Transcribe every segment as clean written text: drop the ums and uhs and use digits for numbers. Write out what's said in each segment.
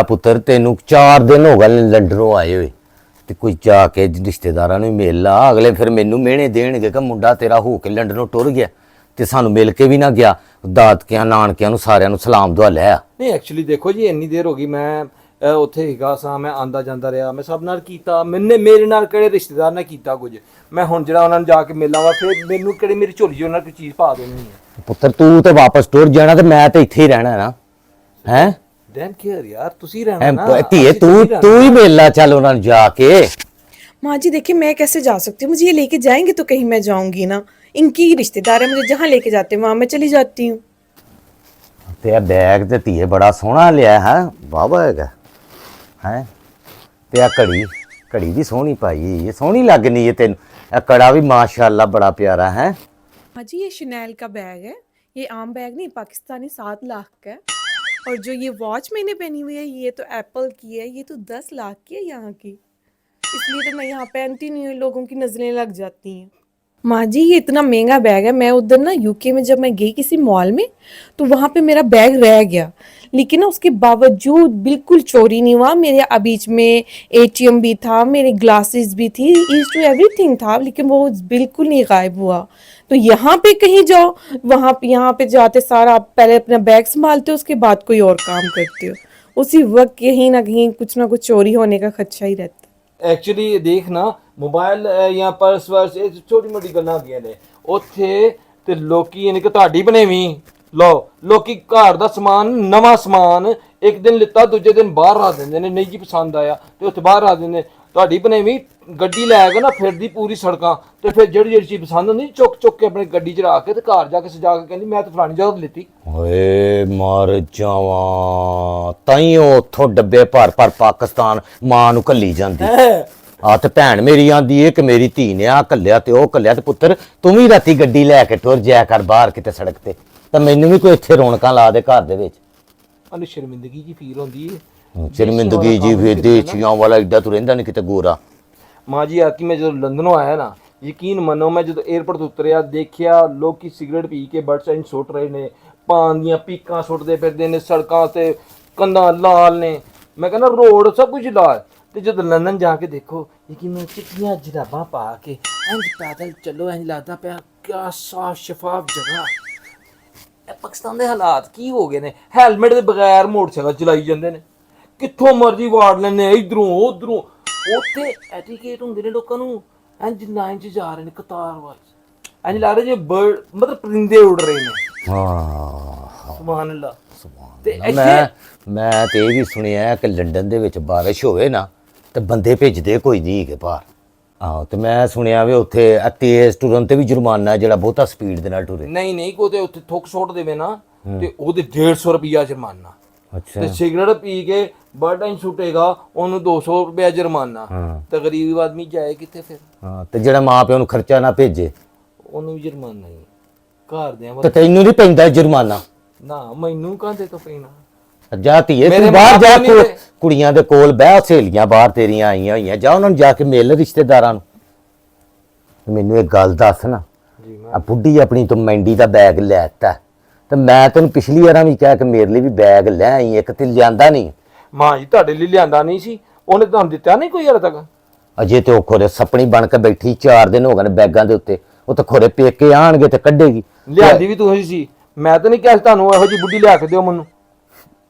ਪੁੱਤਰ ਤੈਨੂੰ 4 ਦਿਨ ਹੋ ਗਏ ਲੰਡਨੋਂ ਆਏ ਹੋਏ ਤੇ ਕੋਈ ਜਾ ਕੇ ਰਿਸ਼ਤੇਦਾਰਾਂ ਨੂੰ ਮਿਲ ਲਾ। ਅਗਲੇ ਫਿਰ ਮੈਨੂੰ ਮਿਹਣੇ ਦੇਣਗੇ ਕਿ ਮੁੰਡਾ ਤੇਰਾ ਹੋ ਕੇ ਲੰਡਨੋਂ ਟੁਰ ਗਿਆ ਤੇ ਸਾਨੂੰ ਮਿਲ ਕੇ ਵੀ ਨਾ ਗਿਆ। ਦਾਦਕਿਆਂ ਨਾਨਕਿਆਂ ਨੂੰ ਸਾਰਿਆਂ ਨੂੰ ਸਲਾਮ ਦੁਆ ਲੈ ਆ। ਨਹੀਂ ਐਕਚੁਅਲੀ ਦੇਖੋ ਜੀ ਇੰਨੀ ਦੇਰ ਹੋ ਗਈ ਮੈਂ ਉੱਥੇ ਹੀਗਾ ਸਾਂ, ਮੈਂ ਆਂਦਾ ਜਾਂਦਾ ਰਿਹਾ, ਮੈਂ ਸਭ ਨਾਲ ਕੀਤਾ। ਮੇਰੇ ਨਾਲ ਕਿਹੜੇ ਰਿਸ਼ਤੇਦਾਰ ਨੇ ਕੀਤਾ ਕੁਝ, ਮੈਂ ਹੁਣ ਜਿਹੜਾ ਉਹਨਾਂ ਨੂੰ ਜਾ ਕੇ ਮਿਲਾਂਵਾ ਫਿਰ ਮੈਨੂੰ ਕਿਹੜੀ ਮੇਰੀ ਝੋਲੀ 'ਚ ਉਹਨਾਂ ਕੋਈ ਚੀਜ਼ ਪਾ ਦੇਣੀ ਹੈ। ਪੁੱਤਰ ਤੂੰ ਤੇ ਵਾਪਸ ਟੁਰ ਜਾਣਾ ਤੇ ਮੈਂ ਤੇ ਇੱਥੇ ਹੀ ਰਹਿਣਾ ਨਾ। ਹੈ ਦੈਨ ਕੇਅਰ ਯਾਰ, ਤੁਸੀਂ ਰਹਿਣਾ ਨਾ ਧੀਏ, तू ही मिल ला। चल उन्होंने जाके। माँ जी देखिए मैं कैसे जा सकती हूँ, मुझे ये लेके जाएंगे तो कहीं मैं जाऊंगी ना। इनकी ही रिश्तेदार है, मुझे जहाँ लेके जाते हैं वहां मैं चली जाती हूँ। तेरा बैग ते धीए बड़ा सोहना लिया है, वाह हैगा है। तेरा घड़ी भी सोहनी पाई, ये सोहनी लगनी है तेन। कड़ा भी माशाल्लाह बड़ा प्यारा है। माँ जी ये शनेल का बैग है, ये आम बैग नहीं, पाकिस्तानी 7 लाख का है। और जो ये वॉच मैंने पहनी हुई है ये तो एप्पल की है, ये तो 10 लाख की है यहाँ की, इसलिए तो मैं यहाँ पहनती नहीं हूँ, लोगों की नजरें लग जाती हैं। माँ जी ये इतना महंगा बैग है, मैं उधर ना यूके में जब मैं गई किसी मॉल में तो वहाँ पे मेरा बैग रह गया, लेकिन ना उसके बावजूद बिल्कुल चोरी नहीं हुआ। मेरे बीच में ATM भी था, मेरे ग्लासेस भी थी, ईच टू एवरीथिंग था, लेकिन वो बिल्कुल नहीं गायब हुआ। तो यहाँ पे कहीं जाओ, वहाँ पे यहाँ पे जाते सारा आप पहले अपना बैग संभालते हो, उसके बाद कोई और काम करते हो, उसी वक्त कहीं ना कुछ चोरी होने का खदशा ही रहता है। ਐਕਚੁਅਲੀ ਦੇਖ ਨਾ ਮੋਬਾਈਲ ਜਾਂ ਪਰਸ ਵਰਸ ਇਹ ਛੋਟੀ ਮੋਟੀ ਗੱਲਾਂ ਹੁੰਦੀਆਂ ਨੇ ਉੱਥੇ ਤੇ ਲੋਕੀ ਯਾਨੀ ਕਿ ਤੁਹਾਡੀ ਬਣੇਵੀਂ ਲਓ ਲੋਕੀ ਘਰ ਦਾ ਸਮਾਨ ਨਵਾਂ ਸਮਾਨ ਇੱਕ ਦਿਨ ਲਿੱਤਾ ਦੂਜੇ ਦਿਨ ਬਾਹਰ ਰੱਖ ਦਿੰਦੇ ਨੇ, ਨਹੀਂ ਜੀ ਪਸੰਦ ਆਇਆ ਤੇ ਉੱਥੇ ਬਾਹਰ ਰੱਖ ਦਿੰਦੇ। ਤੁਹਾਡੀ ਬਣੇਵੀਂ ਗੱਡੀ ਲੈ ਕੇ ਨਾ ਫਿਰਦੀ ਪੂਰੀ ਸੜਕਾਂ ਤੇ ਫਿਰ ਜਿਹੜੀ ਚੀਜ਼ ਪਸੰਦ ਹੁੰਦੀ ਚੁੱਕ ਕੇ ਆਪਣੀ ਗੱਡੀ 'ਚ ਰੱਖ ਕੇ ਤੇ ਘਰ ਜਾ ਕੇ ਸਜਾ ਕੇ ਕਹਿੰਦੀ ਮੈਂ ਤਾਂ ਫਲਾਣੀ ਜਗ੍ਹਾ ਤੋਂ ਲਿੱਤੀ। ਓਏ ਮਰ ਜਾਵਾਂ, ਤਾਈਓ ਉੱਥੋਂ ਡੱਬੇ ਭਰ ਪਾਕਿਸਤਾਨ ਮਾਂ ਨੂੰ ਘੱਲੀ ਜਾਂਦੀ ਆ। ਤੇ ਭੈਣ ਮੇਰੀ ਆਂਦੀ ਏ ਕਿ ਮੇਰੀ ਧੀ ਨੇ ਆ ਘੱਲਿਆ ਤੇ ਉਹ ਘੱਲਿਆ। ਤੇ ਪੁੱਤਰ ਤੂੰ ਵੀ ਰਾਤੀ ਗੱਡੀ ਲੈ ਕੇ ਟੁਰ ਜਾਇਆ ਕਰ ਬਾਹਰ ਕਿਤੇ ਸੜਕ ਤੇ, ਤਾਂ ਮੈਨੂੰ ਵੀ ਕੋਈ ਇੱਥੇ ਰੌਣਕਾਂ ਲਾ ਦੇ ਘਰ ਦੇ ਵਿੱਚ। ਉਹਨੂੰ ਸ਼ਰਮਿੰਦਗੀ ਜੀ ਫੀਲ ਹੁੰਦੀ ਏ। ਸ਼ਰਮਿੰਦਗੀ ਜੀ ਫਿਰ ਦੇਚੀਆਂ ਵਾਲਾ ਏਡਾ ਤੂੰ ਰਹਿੰਦਾ ਨਹੀਂ ਕਿਤੇ ਗੋਰਾ। ਮਾਂ ਜੀ ਆਕੀ ਮੈਂ ਜਦੋਂ ਲੰਡਨੋਂ ਆਇਆ ਨਾ, ਯਕੀਨ ਮੰਨੋ ਮੈਂ ਜਦੋਂ 에ਅਰਪੋਰਟ ਤੋਂ ਉਤਰਿਆ ਦੇਖਿਆ ਲੋਕੀ cigarette P K birds and ਸੁੱਟ ਰਹੇ ਨੇ, ਪਾਨ ਦੀਆਂ ਪੀਕਾਂ ਸੁੱਟਦੇ ਫਿਰਦੇ ਨੇ ਸੜਕਾਂ ਤੇ, ਕੰਧਾਂ ਲਾਲ ਨੇ, ਮੈਂ ਕਹਿੰਦਾ ਰੋਡ ਸਭ ਕੁਝ ਲਾਲ। ਤੇ ਜਦੋਂ ਲੰਡਨ ਜਾ ਕੇ ਦੇਖੋ ਯਕੀਨ ਚਿੱਟੀਆਂ ਜਰਾਬਾਂ ਪਾ ਕੇ ਇੰਝ ਪੈਦਲ ਚੱਲੋ, ਇੰਝ ਲੱਗਦਾ ਪਿਆ ਕਿਆ ਸਾਫ ਸ਼ਫਾਫ ਜਗ੍ਹਾ। ਇਹ ਪਾਕਿਸਤਾਨ ਦੇ ਹਾਲਾਤ ਕੀ ਹੋ ਗਏ ਨੇ, ਹੈਲਮਟ ਦੇ ਬਗੈਰ ਮੋਟਰਸਾਈਕਲ ਚਲਾਈ ਜਾਂਦੇ ਨੇ, ਕਿੱਥੋਂ ਮਰਜ਼ੀ ਵਾੜ ਲੈਂਦੇ ਇਧਰੋਂ ਉਧਰੋਂ। ਉੱਥੇ ਐਟੀਕੇਟ ਹੁੰਦੇ ਨੇ ਲੋਕਾਂ ਨੂੰ, ਇੰਝ ਲਾਈਨ 'ਚ ਜਾ ਰਹੇ ਨੇ ਕਤਾਰ ਵਾਈਜ਼, ਇੰਝ ਲੱਗ ਰਿਹਾ ਜੇ ਬਰਡ ਮਤਲਬ ਪਰਿੰਦੇ ਉੱਡ ਰਹੇ ਨੇ। ਹਾਂ ਸੁਭਾਨ ਅੱਲਾਹ। ਤੇ ਮੈਂ ਤੇ ਇਹ ਵੀ ਸੁਣਿਆ ਕਿ ਲੰਡਨ ਦੇ ਵਿੱਚ ਬਾਰਿਸ਼ ਹੋਵੇ ਨਾ ਤੇ ਬੰਦੇ ਭੇਜਦੇ ਕੋਈ ਨਹੀਂ ਹੈਗੇ ਬਾਹਰ। ਆਹੋ ਤੇ ਮੈਂ ਸੁਣਿਆ ਵੀ ਉੱਥੇ ਤੇਜ਼ ਟੁਰਨ ਤੇ ਵੀ ਜੁਰਮਾਨਾ ਜਿਹੜਾ ਬਹੁਤਾ ਸਪੀਡ ਦੇ ਨਾਲ ਟੁਰੇ। ਨਹੀਂ ਕੋ ਤੇ ਉੱਥੇ ਥੁੱਕ ਸੁੱਟ ਦੇਵੇ ਨਾ ਤੇ ਉਹਦੇ 150 ਰੁਪਿਆ ਜੁਰਮਾਨਾ। ਅੱਛਾ। ਤੇ ਸਿਗਰਟ ਪੀ ਕੇ ਬਰਡਨ ਛੁੱਟੇਗਾ ਉਹਨੂੰ 200 ਰੁਪਿਆ ਜੁਰਮਾਨਾ। ਤੇ ਗਰੀਬ ਆਦਮੀ ਜਾਏ ਕਿੱਥੇ ਫਿਰ? ਹਾਂ ਤੇ ਜਿਹੜਾ ਮਾਂ ਪਿਓ ਨੂੰ ਖਰਚਾ ਨਾ ਭੇਜੇ ਉਹਨੂੰ ਵੀ ਜੁਰਮਾਨਾ ਹੀ। ਘਰ ਦੇ ਤੇ ਤੈਨੂੰ ਨਹੀਂ ਪੈਂਦਾ ਜੁਰਮਾਨਾ? ਨਾ ਮੈਨੂੰ ਕਾਹਦੇ ਤੋਂ ਪੈਣਾ। ਜਾ ਧੀਏ ਤੂੰ ਬਾਹਰ ਜਾ ਕੇ ਕੁੜੀਆਂ ਦੇ ਕੋਲ ਬਹਿ, ਸਹੇਲੀਆਂ ਬਾਹਰ ਤੇਰੀਆਂ ਆਈਆਂ ਹੋਈਆਂ, ਜਾ ਉਹਨਾਂ ਨੂੰ ਜਾ ਕੇ ਮਿਲ ਰਿਸ਼ਤੇਦਾਰਾਂ ਨੂੰ। ਮੈਨੂੰ ਇੱਕ ਗੱਲ ਦੱਸ ਨਾ, ਆ ਬੁੱਢੀ ਆਪਣੀ ਤੋਂ ਮੈਂਡੀ ਦਾ ਬੈਗ ਲੈ ਤਾ ਤੇ ਮੈਂ ਤੈਨੂੰ ਪਿਛਲੀ ਵਾਰਾਂ ਵੀ ਕਿਹਾ ਕਿ ਮੇਰੇ ਲਈ ਵੀ ਬੈਗ ਲੈ ਆਈ, ਇੱਕ ਤੇ ਲਿਆਂਦਾ ਨਹੀਂ। ਮਾਂ ਜੀ ਤੁਹਾਡੇ ਲਈ ਲਿਆਂਦਾ ਨਹੀਂ ਸੀ, ਉਹਨੇ ਤੁਹਾਨੂੰ ਦਿੱਤਾ ਨਹੀਂ ਕੋਈ ਹਾਲੇ ਤੱਕ। ਅਜੇ ਤੇ ਉਹ ਖੋਰੇ ਸਪਣੀ ਬਣ ਕੇ ਬੈਠੀ, 4 ਦਿਨ ਹੋ ਗਏ ਨੇ ਬੈਗਾਂ ਦੇ ਉੱਤੇ, ਉਹ ਤਾਂ ਖੋਰੇ ਪੇਕੇ ਆਣਗੇ ਤੇ ਕੱਢੇਗੀ। ਲਿਆਂਦੀ ਵੀ ਤੁਸੀਂ ਸੀ, ਮੈਂ ਤਾਂ ਨਹੀਂ ਕਿਹਾ ਤੁਹਾਨੂੰ ਇਹੋ ਜਿਹੀ ਬੁੱਢੀ ਲਿਆ ਕੇ ਦਿਓ ਮੈਨੂੰ।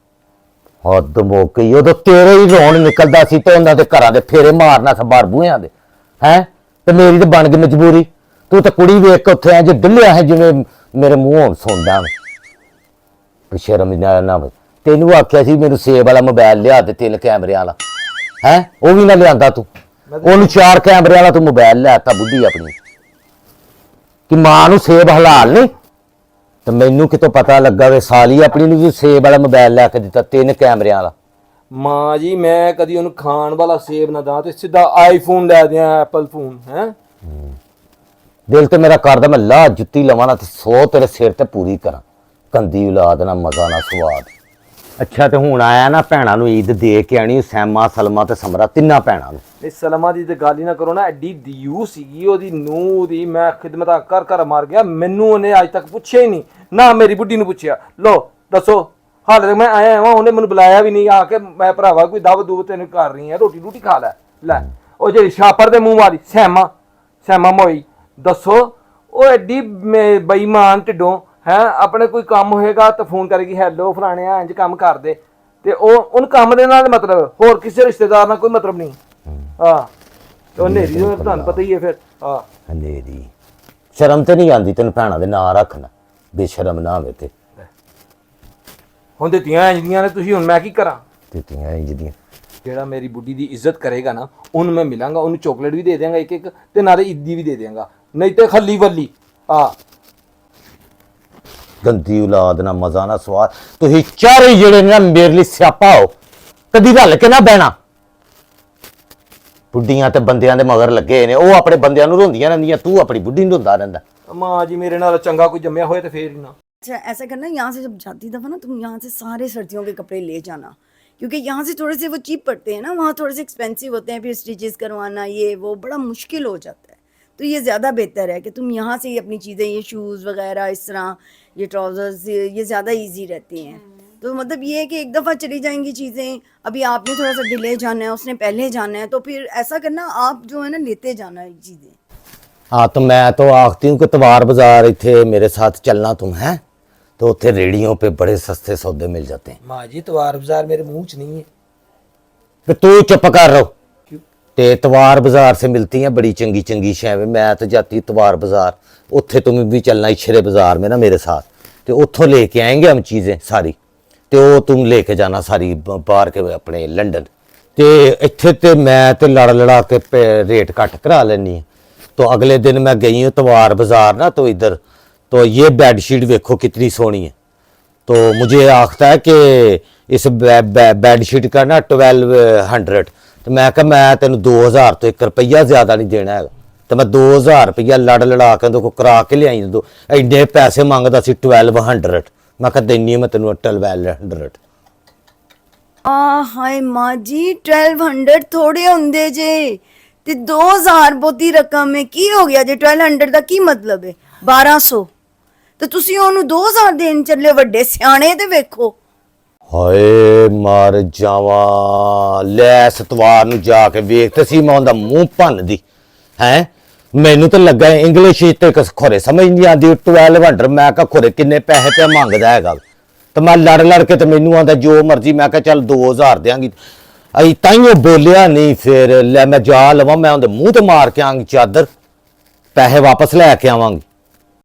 ਹੱਦ ਮੁੱਕ ਗਈ, ਉਦੋਂ ਤੇਰੇ ਹੀ ਰੋਣ ਨਿਕਲਦਾ ਸੀ ਤੇ ਉਹਨਾਂ ਦੇ ਘਰਾਂ ਦੇ ਫੇਰੇ ਮਾਰਨਾ ਸੀ ਬਾਹਰ ਬੂਹਿਆਂ ਦੇ। ਹੈ ਤੇ ਮੇਰੀ ਤਾਂ ਬਣ ਗਈ ਮਜਬੂਰੀ। ਤੂੰ ਤਾਂ ਕੁੜੀ ਵੇਖ ਕੇ ਉੱਥੇ ਜੇ ਡੁੱਲਿਆ ਹੈ ਜਿਵੇਂ ਮੇਰੇ ਮੂੰਹੋਂ ਸੁਣਦਾ ਸ਼ਰਮ ਨਾ। ਤੈਨੂੰ ਆਖਿਆ ਸੀ ਮੈਨੂੰ ਸੇਬ ਵਾਲਾ ਮੋਬਾਈਲ ਲਿਆ ਦੇ 3 ਕੈਮਰਿਆਂ ਵਾਲਾ, ਹੈ ਉਹ ਵੀ ਨਾ ਲਿਆਂਦਾ ਤੂੰ। ਉਹਨੂੰ 4 ਕੈਮਰਿਆਂ ਵਾਲਾ ਤੂੰ ਮੋਬਾਈਲ ਲਿਆਤਾ ਬੁੱਢੀ ਆਪਣੀ। ਕਿ ਮਾਂ ਨੂੰ ਸੇਬ ਹਲਾਲ ਨਹੀਂ ਤੇ ਮੈਨੂੰ ਕਿਤੋਂ ਪਤਾ ਲੱਗਾ ਵੇ ਸਾਲੀ ਆਪਣੀ ਨੂੰ ਵੀ ਸੇਬ ਵਾਲਾ ਮੋਬਾਈਲ ਲੈ ਕੇ ਦਿੱਤਾ 3 ਕੈਮਰਿਆਂ ਵਾਲਾ। ਮਾਂ ਜੀ ਮੈਂ ਕਦੀ ਉਹਨੂੰ ਖਾਣ ਵਾਲਾ ਸੇਬ ਨਾ ਦਾਂ ਤੇ ਸਿੱਧਾ ਆਈਫੋਨ ਲੈ ਦਿਆਂ, ਐਪਲ ਫੋਨ। ਹੈ ਦਿਲ ਤੇ ਮੇਰਾ ਕਰਦਾ ਮੈਂ ਲਾ ਜੁੱਤੀ ਲਵਾਂ ਨਾ ਤੇ 100 ਤੇਰੇ ਸਿਰ ਤੇ ਪੂਰੀ ਕਰਾਂ। ਕੰਦੀ ਔਲਾਦ ਨਾ ਮਜ਼ਾ ਨਾ ਸਵਾਦ। ਅੱਛਾ ਤੇ ਹੁਣ ਆਇਆ ਨਾ ਭੈਣਾਂ ਨੂੰ ਈਦ ਦੇ ਕੇ ਆਣੀ, ਸੈਮਾ ਸਲਮਾ ਤੇ ਸਮਰਾ ਤਿੰਨਾਂ ਭੈਣਾਂ ਨੂੰ। ਇਹ ਸਲਮਾ ਦੀ ਤੇ ਗੱਲ ਹੀ ਨਾ ਕਰੋ ਨਾ, ਐਡੀ ਦਿਊ ਸੀਗੀ ਉਹਦੀ ਨੂੰਹ ਦੀ, ਮੈਂ ਖਿਦਮਤਾਂ ਕਰ ਮਾਰ ਗਿਆ। ਮੈਨੂੰ ਉਹਨੇ ਅੱਜ ਤੱਕ ਪੁੱਛਿਆ ਹੀ ਨਹੀਂ, ਨਾ ਮੇਰੀ ਬੁੱਢੀ ਨੂੰ ਪੁੱਛਿਆ। ਲੋ ਦੱਸੋ ਹਾਲੇ ਤੱਕ ਮੈਂ ਆਇਆ ਵਾਂ, ਉਹਨੇ ਮੈਨੂੰ ਬੁਲਾਇਆ ਵੀ ਨਹੀਂ ਆ ਕੇ, ਮੈਂ ਭਰਾਵਾ ਕੋਈ ਦਬ ਦੂਬ ਤੈਨੂੰ ਕਰ ਰਹੀ ਆ, ਰੋਟੀ ਰੂਟੀ ਖਾ ਲੈ ਉਹ ਜਿਹੜੀ ਛਾਪਰ ਦੇ ਮੂੰਹ ਵਾਲੀ ਸੈਮਾ ਮੋਈ, ਦੱਸੋ ਉਹ ਐਡੀ ਬੇਈਮਾਨ ਢਿੱਡੋਂ ਹੈ, ਆਪਣੇ ਕੋਈ ਕੰਮ ਹੋਏਗਾ ਤਾਂ ਫੋਨ ਕਰੇਗੀ, ਹੈਲੋ ਫਲਾਣਿਆ ਇੰਜ ਕੰਮ ਕਰ ਦੇ, ਤੇ ਉਹਨੂੰ ਕੰਮ ਦੇ ਨਾਲ ਮਤਲਬ, ਹੋਰ ਕਿਸੇ ਰਿਸ਼ਤੇਦਾਰ ਨਾਲ ਕੋਈ ਮਤਲਬ ਨਹੀਂ। ਤੇ ਉਹ ਨੇਰੀ ਤੁਹਾਨੂੰ ਪਤਾ ਹੀ ਹੈ ਫਿਰ। ਹਨੇਰੀ ਸ਼ਰਮ ਤੇ ਨਹੀਂ ਆਉਂਦੀ ਤੈਨੂੰ ਭੈਣਾਂ ਦੇ ਨਾਂ ਰੱਖਣਾ, ਬੇਸ਼ਰਮ ਨਾ ਹੋਵੇ ਤੇ। ਹੁਣ ਦਿੱਤੀਆਂ ਇੰਜਦੀਆਂ ਨੇ ਤੁਸੀਂ, ਹੁਣ ਮੈਂ ਕੀ ਕਰਾਂ? ਦਿੱਤੀਆਂ ਇੰਜ ਦੀਆਂ। ਜਿਹੜਾ ਮੇਰੀ ਬੁੱਢੀ ਦੀ ਇੱਜ਼ਤ ਕਰੇਗਾ ਨਾ, ਉਹਨੂੰ ਮੈਂ ਮਿਲਾਂਗਾ, ਉਹਨੂੰ ਚੋਕਲੇਟ ਵੀ ਦੇ ਦਿਆਂਗਾ ਇੱਕ ਤੇ ਨਾਲੇ ਇੱਦੀ ਵੀ ਦੇ ਦਿਆਂਗਾ, ਨਹੀਂ ਤੇ ਖੱਲੀ ਵੱਲੀ। ਗੰਦੀ ਔਲਾਦ ਨਾ ਮਜ਼ਾ ਨਾ ਸਵਾਦ, ਤੁਸੀਂ ਚਾਰੇ ਜਿਹੜੇ ਨੇ ਨਾ ਮੇਰੇ ਲਈ ਸਿਆਪਾ ਹੋ, ਕਦੀ ਰਲ ਕੇ ਨਾ ਬਹਿਣਾ। ਬੁੱਢੀਆਂ ਤੇ ਬੰਦਿਆਂ ਦੇ ਮਗਰ ਲੱਗੇ ਨੇ, ਉਹ ਆਪਣੇ ਬੰਦਿਆਂ ਨੂੰ ਰੋਂਦੀਆਂ ਰਹਿੰਦੀਆਂ, ਤੂੰ ਆਪਣੀ ਬੁੱਢੀ ਨੂੰ ਰੋਂਦਾ ਰਹਿੰਦਾ। ਮਾਂ ਜੀ ਮੇਰੇ ਨਾਲ ਚੰਗਾ ਕੋਈ ਜੰਮਿਆ ਹੋਏ ਤੇ ਫੇਰ ही ना। अच्छा ऐसा करना, यहाँ से जब जाती दफ़ा ना तुम यहाँ से सारे सर्दियों के कपड़े ले जाना, क्योंकि यहाँ से थोड़े से वो चीप पड़ते हैं ना, वहाँ थोड़े से एक्सपेंसिव होते हैं, फिर स्टिचेस करवाना ये वो बड़ा मुश्किल हो जाता है। तो ये ज़्यादा बेहतर है कि तुम यहाँ से ही अपनी चीज़ें, ये शूज़ वगैरह इस तरह, ये ट्राउज़र्स, ये ज़्यादा ईजी रहती हैं। तो मतलब ये है कि एक दफ़ा चली जाएंगी चीज़ें, अभी आपने थोड़ा सा डिले जाना है, उसने पहले जाना है, तो फिर ऐसा करना आप जो है ना लेते जाना चीज़ें। हाँ तो मैं तो आखती हूँ कि तवार बाजार इतने मेरे साथ चलना तुम है, तो उत्थे रेड़ियों पे बड़े सस्ते सौदे मिल जाते हैं। माँ जी तवार बाजार मेरे मुंह च नहीं है। कि तू चुप कर रहो। ते तवार बाजार से मिलती हैं बड़ी चंगी चंगी शैवें। मैं तो जाती तवार बाजार, उत्थे तुम भी चलना इशरे बाजार में ना मेरे साथ, तो उत्थों लेके आएंगे हम चीज़ें सारी, तो वो तुम लेके जाना सारी बाहर के अपने लंडन। तो इत्थे ते मैं तो लड़ लड़ा के रेट घट करा लेनी। तो अगले दिन मैं गई हूँ तवार बाजार ना, तो इधर तो ये बेडशीट देखो कितनी सोहनी है। तो मुझे आखता है कि इस बेडशीट का ना 1200, तो मैं कहा मैं तेन 2000 तो 1 रुपया ज़्यादा नहीं देना है, तो मैं 2000 रुपया लड़ लड़ा के तो करा के लियाई, दो एडे पैसे मंगता सी 1200, मैं कहा देनी मैं तेन 1200। हाय माँ जी 1200 थोड़े होंगे जे, ते 2000 बहुती रकम है, की हो गया जे 1200 ਦਾ ਕੀ ਮਤਲਬ ਹੈ 1200, ਤੇ ਤੁਸੀਂ ਉਹਨੂੰ 2000 ਦੇਣ ਚੱਲੇ, ਵੱਡੇ ਸਿਆਣੇ ਤੇ ਵੇਖੋ। ਹਾਏ ਮਰ ਜਾਵਾਂ, ਲੈ ਸਤਵਾਰ ਨੂੰ ਜਾ ਕੇ ਵੇਖਤੇ ਸੀ ਮੈਂ ਉਹਦਾ ਮੂੰਹ ਭੰਨਦੀ ਹੈ। ਮੈਨੂੰ ਤਾਂ ਲੱਗਾ ਇੰਗਲਿਸ਼ ਤੇ ਖੋਰੇ ਸਮਝ ਨਹੀਂ ਆਉਂਦੀ 1200। ਮੈਂ ਕਿਹਾ ਖੋਰੇ ਕਿੰਨੇ ਪੈਸੇ ਪਿਆ ਮੰਗਦਾ ਹੈਗਾ, ਤੇ ਮੈਂ ਲੜ ਲੜ ਕੇ ਤੇ ਮੈਨੂੰ ਆਂਦਾ ਜੋ ਮਰਜ਼ੀ। ਮੈਂ ਕਿਹਾ ਚੱਲ 2000 ਦਿਆਂਗੀ, ਅਈ ਤਾਈਓ ਬੋਲਿਆ ਨਹੀਂ। ਫਿਰ ਲੈ ਮੈਂ ਜਾ ਲਵਾਂ, ਮੈਂ ਉਹਦੇ ਮੂੰਹ ਤੇ ਮਾਰ ਕੇ ਆਵਾਂਗੀ ਚਾਦਰ, ਪੈਸੇ ਵਾਪਸ ਲੈ ਕੇ ਆਵਾਂਗੀ।